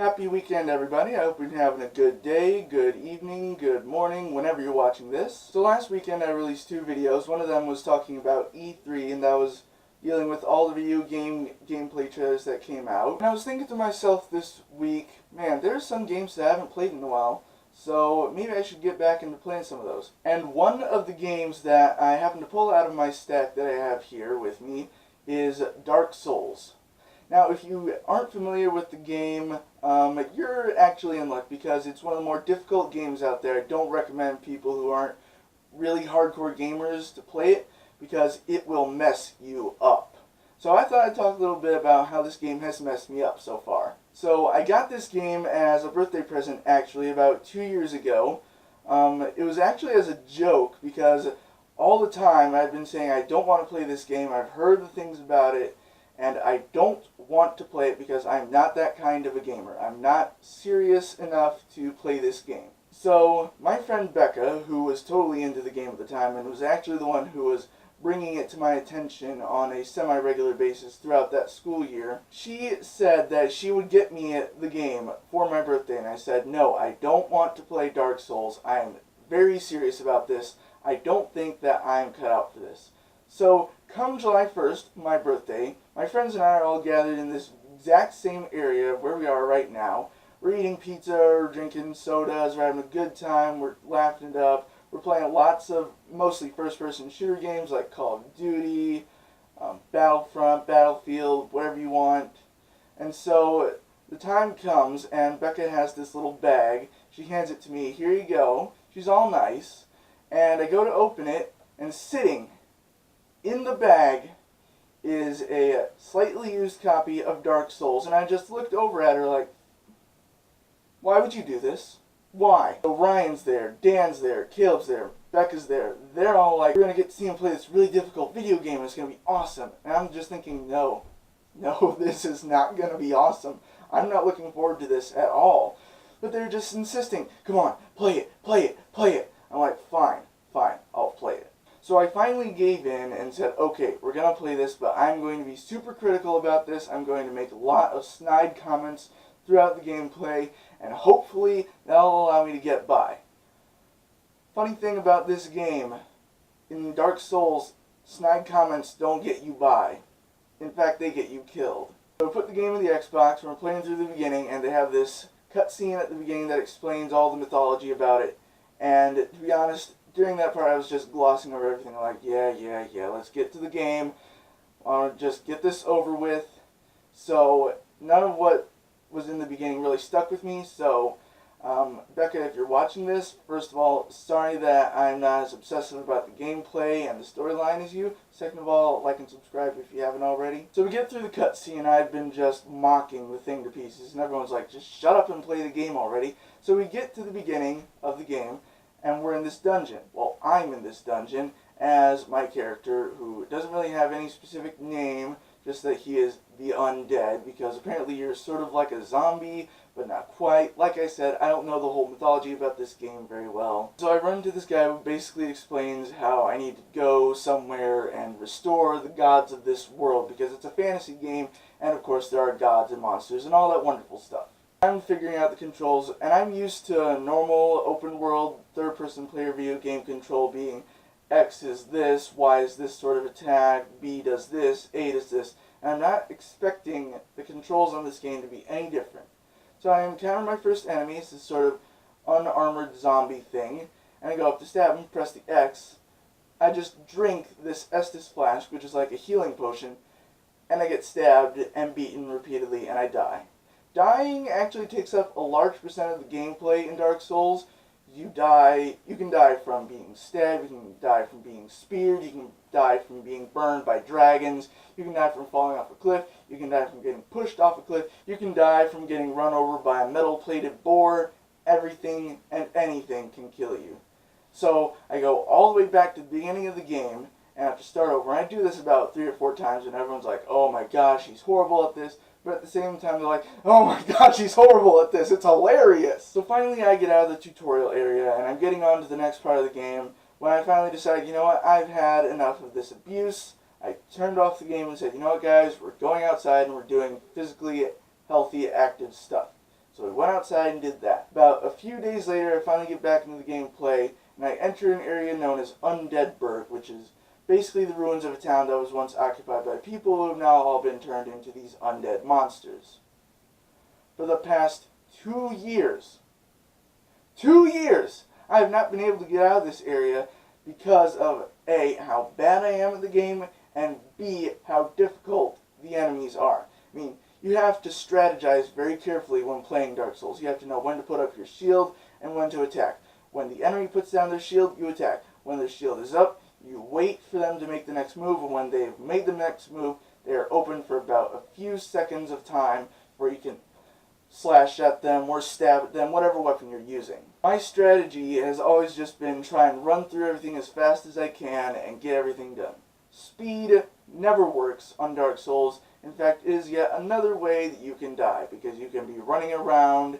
Happy weekend, everybody. I hope you're having a good day, good evening, good morning, whenever you're watching this. So last weekend I released two videos. One of them was talking about E3, and that was dealing with all the video game gameplay trailers that came out. And I was thinking to myself this week, man, there's some games that I haven't played in a while, so maybe I should get back into playing some of those. And one of the games that I happen to pull out of my stack that I have here with me is Dark Souls. Now, if you aren't familiar with the game, you're actually in luck because it's one of the more difficult games out there. I don't recommend people who aren't really hardcore gamers to play it because it will mess you up. So I thought I'd talk a little bit about how this game has messed me up so far. So I got this game as a birthday present actually about 2 years ago. It was actually as a joke because all the time I've been saying I don't want to play this game. I've heard the things about it. And I don't want to play it because I'm not that kind of a gamer. I'm not serious enough to play this game. So my friend Becca, who was totally into the game at the time and was actually the one who was bringing it to my attention on a semi-regular basis throughout that school year, she said that she would get me the game for my birthday. And I said, no, I don't want to play Dark Souls. I am very serious about this. I don't think that I'm cut out for this. So, come July 1st, my birthday, my friends and I are all gathered in this exact same area where we are right now. We're eating pizza, we're drinking sodas, we're having a good time, we're laughing it up. We're playing lots of mostly first-person shooter games like Call of Duty, Battlefront, Battlefield, whatever you want. And so, the time comes and Becca has this little bag. She hands it to me, here you go. She's all nice. And I go to open it, and sitting in the bag is a slightly used copy of Dark Souls, and I just looked over at her like, why would you do this? Why? So Ryan's there, Dan's there, Caleb's there, Becca's there. They're all like, we're going to get to see him play this really difficult video game, and it's going to be awesome. And I'm just thinking, no, this is not going to be awesome. I'm not looking forward to this at all. But they're just insisting, come on, play it, play it, play it. I'm like, fine, I'll play it. So I finally gave in and said, okay, we're going to play this, but I'm going to be super critical about this. I'm going to make a lot of snide comments throughout the gameplay, and hopefully that'll allow me to get by. Funny thing about this game, in Dark Souls, snide comments don't get you by. In fact, they get you killed. So I put the game in the Xbox, and we're playing through the beginning, and they have this cutscene at the beginning that explains all the mythology about it. And to be honest, during that part, I was just glossing over everything. I'm like, yeah, let's get to the game. I want to just get this over with. So, none of what was in the beginning really stuck with me. So, Becca, if you're watching this, first of all, sorry that I'm not as obsessive about the gameplay and the storyline as you. Second of all, like and subscribe if you haven't already. So we get through the cutscene, I've been just mocking the thing to pieces, and everyone's like, just shut up and play the game already. So we get to the beginning of the game, and we're in this dungeon. Well, I'm in this dungeon as my character, who doesn't really have any specific name, just that he is the undead, because apparently you're sort of like a zombie, but not quite. Like I said, I don't know the whole mythology about this game very well. So I run into this guy who basically explains how I need to go somewhere and restore the gods of this world, because it's a fantasy game, and of course there are gods and monsters and all that wonderful stuff. I'm figuring out the controls, and I'm used to a normal open-world third-person player video game control being X is this, Y is this sort of attack, B does this, A does this, and I'm not expecting the controls on this game to be any different. So I encounter my first enemy, it's this sort of unarmored zombie thing, and I go up to stab him, press the X, I just drink this Estus Flask, which is like a healing potion, and I get stabbed and beaten repeatedly, and I die. Dying actually takes up a large percent of the gameplay in Dark Souls. You can die from being stabbed, you can die from being speared, you can die from being burned by dragons, you can die from falling off a cliff, you can die from getting pushed off a cliff, you can die from getting run over by a metal-plated boar. Everything and anything can kill you. So I go all the way back to the beginning of the game, and I have to start over. And I do this about 3 or 4 times, and everyone's like, oh my gosh, he's horrible at this. But at the same time, they're like, oh my gosh, he's horrible at this. It's hilarious. So finally, I get out of the tutorial area, and I'm getting on to the next part of the game, when I finally decide, you know what, I've had enough of this abuse. I turned off the game and said, you know what, guys, we're going outside, and we're doing physically healthy, active stuff. So we went outside and did that. About a few days later, I finally get back into the game play, and I enter an area known as Undeadburg, which is basically the ruins of a town that was once occupied by people who have now all been turned into these undead monsters. For the past 2 years, 2 years, I have not been able to get out of this area because of A, how bad I am at the game, and B, how difficult the enemies are. I mean, you have to strategize very carefully when playing Dark Souls. You have to know when to put up your shield and when to attack. When the enemy puts down their shield, you attack. When their shield is up, you wait for them to make the next move, and when they've made the next move, they are open for about a few seconds of time where you can slash at them or stab at them, whatever weapon you're using. My strategy has always just been try and run through everything as fast as I can and get everything done. Speed never works on Dark Souls. In fact, it is yet another way that you can die, because you can be running around,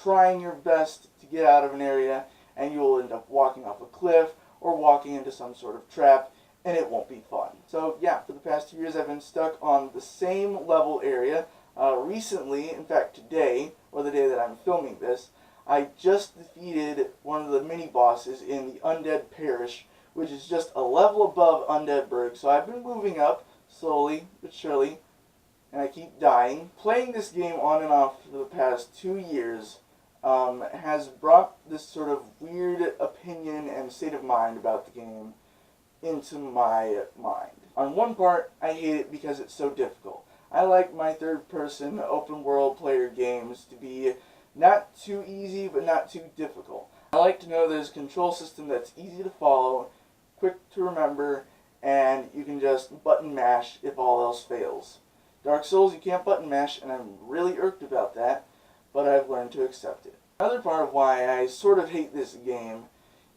trying your best to get out of an area, and you will end up walking off a cliff or walking into some sort of trap, and it won't be fun. So yeah, for the past 2 years I've been stuck on the same level area. Recently, in fact today, or the day that I'm filming this, I just defeated one of the mini-bosses in the Undead Parish, which is just a level above Undeadburg. So I've been moving up, slowly but surely, and I keep dying. Playing this game on and off for the past 2 years has brought this sort of weird opinion and state of mind about the game into my mind. On one part, I hate it because it's so difficult. I like my third-person, open-world player games to be not too easy, but not too difficult. I like to know there's a control system that's easy to follow, quick to remember, and you can just button mash if all else fails. Dark Souls, you can't button mash, and I'm really irked about that, but I've learned to accept it. Another part of why I sort of hate this game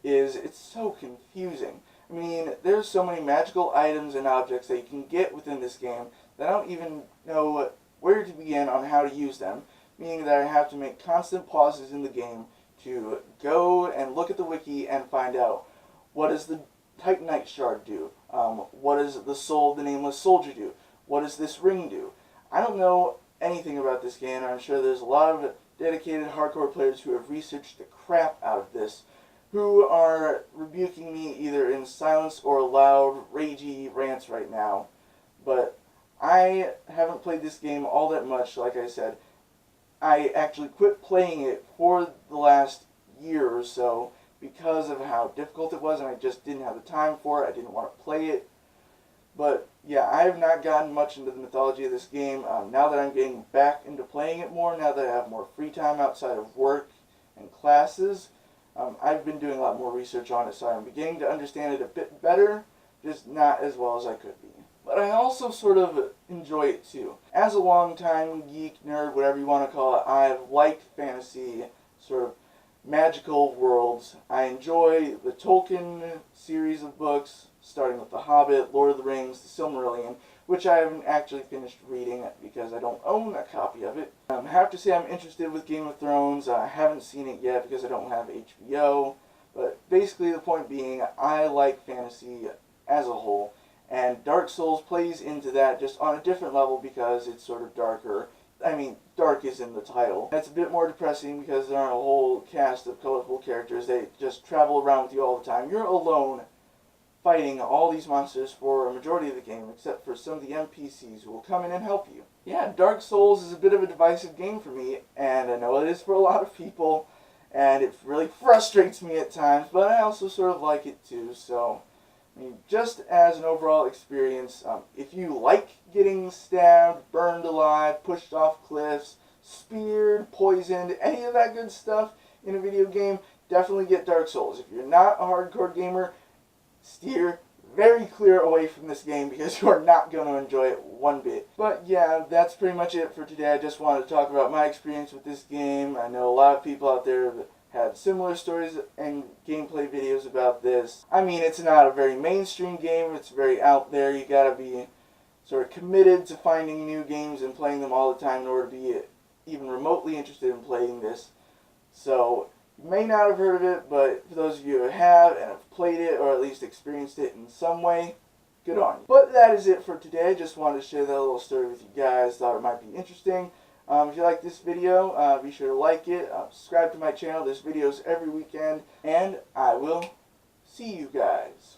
is it's so confusing. I mean, there's so many magical items and objects that you can get within this game that I don't even know where to begin on how to use them, meaning that I have to make constant pauses in the game to go and look at the wiki and find out what does the Titanite Shard do, what does the Soul of the Nameless Soldier do, what does this ring do. I don't know anything about this game, and I'm sure there's a lot of dedicated hardcore players who have researched the crap out of this, who are rebuking me either in silence or loud, ragey rants right now. But I haven't played this game all that much, like I said. I actually quit playing it for the last year or so because of how difficult it was, and I just didn't have the time for it. I didn't want to play it. But yeah, I have not gotten much into the mythology of this game. Now that I'm getting back into playing it more, now that I have more free time outside of work and classes, I've been doing a lot more research on it, so I'm beginning to understand it a bit better, just not as well as I could be. But I also sort of enjoy it too. As a long-time geek, nerd, whatever you want to call it, I've liked fantasy, sort of magical worlds. I enjoy the Tolkien series of books, starting with The Hobbit, Lord of the Rings, The Silmarillion, which I haven't actually finished reading because I don't own a copy of it. I have to say I'm interested with Game of Thrones. I haven't seen it yet because I don't have HBO. But basically the point being, I like fantasy as a whole. And Dark Souls plays into that just on a different level because it's sort of darker. I mean, dark is in the title. It's a bit more depressing because there aren't a whole cast of colorful characters. They just travel around with you all the time. You're alone fighting all these monsters for a majority of the game, except for some of the NPCs who will come in and help you. Yeah, Dark Souls is a bit of a divisive game for me, and I know it is for a lot of people, and it really frustrates me at times, but I also sort of like it too, so I mean, just as an overall experience, if you like getting stabbed, burned alive, pushed off cliffs, speared, poisoned, any of that good stuff in a video game, definitely get Dark Souls. If you're not a hardcore gamer, steer very clear away from this game because you are not going to enjoy it one bit. But yeah, that's pretty much it for today. I just wanted to talk about my experience with this game. I know a lot of people out there that had similar stories and gameplay videos about this. I mean, it's not a very mainstream game. It's very out there. You gotta be sort of committed to finding new games and playing them all the time in order to be even remotely interested in playing this. So, you may not have heard of it, but for those of you who have and have played it or at least experienced it in some way, good on you. But that is it for today. I just wanted to share that little story with you guys. Thought it might be interesting. If you like this video, be sure to like it, subscribe to my channel. There's videos every weekend, and I will see you guys.